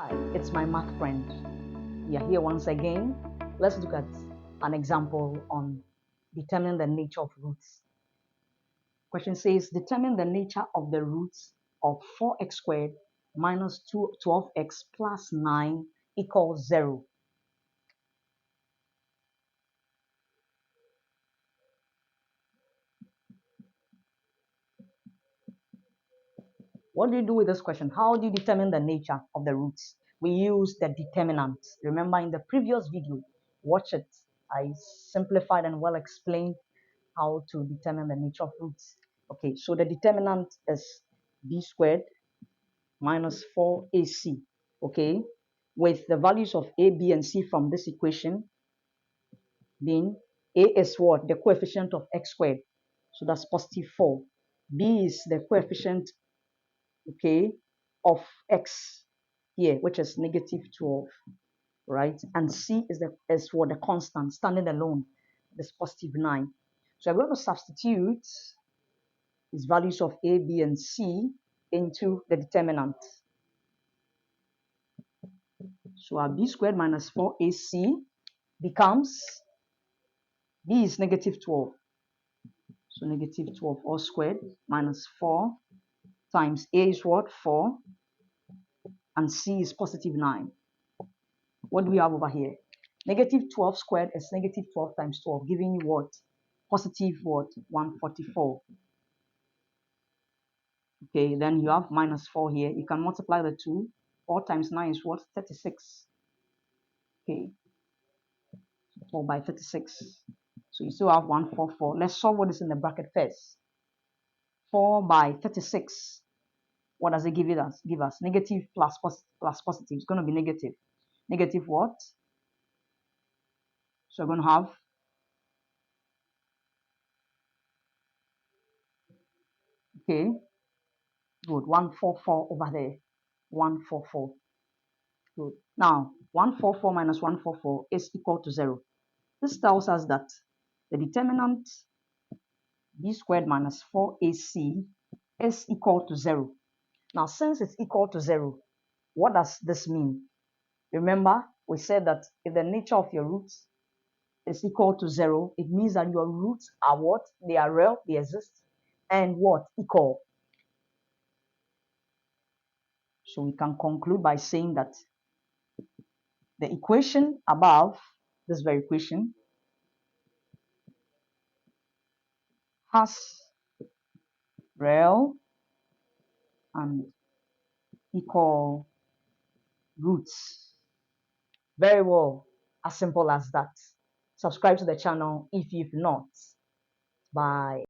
Hi, it's my math friend. We are here once again. Let's look at an example on determining the nature of roots. Question says, determine the nature of the roots of 4x squared minus 12x plus 9 equals 0. What do you do with this question? How do you determine the nature of the roots? We use the determinant. Remember in the previous video, watch it. I simplified and well explained how to determine the nature of roots. Okay, so the determinant is b squared minus 4ac, okay, with the values of a, b, and c from this equation being a is what? The coefficient of x squared, so that's positive 4. B is the coefficient, okay, of x here, which is negative 12, right? And c is what? The constant, standing alone, is positive 9. So I'm going to substitute is values of a, b, and c into the determinant. So our b squared minus 4ac becomes, b is negative 12. So negative 12 all squared minus 4 times a is what? 4. And c is positive 9. What do we have over here? Negative 12 squared is negative 12 times 12, giving you what? Positive what? 144. Okay, then you have minus 4 here. You can multiply the two. 4 times 9 is what? 36. Okay, 4 by 36. So you still have 144. Let's solve what is in the bracket first. 4 by 36. What does it give us? Give us negative plus positive. It's going to be negative. Negative what? So we're going to have, okay, good, 144 over there. 144. Good. Now, 144 minus 144 is equal to 0. This tells us that the determinant b squared minus 4ac is equal to 0. Now, since it's equal to 0, what does this mean? Remember, we said that if the nature of your roots is equal to 0, it means that your roots are what? They are real, they exist, and what? Equal. So we can conclude by saying that the equation above, this very equation, has real and equal roots. Very well, as simple as that. Subscribe to the channel if you've not. Bye.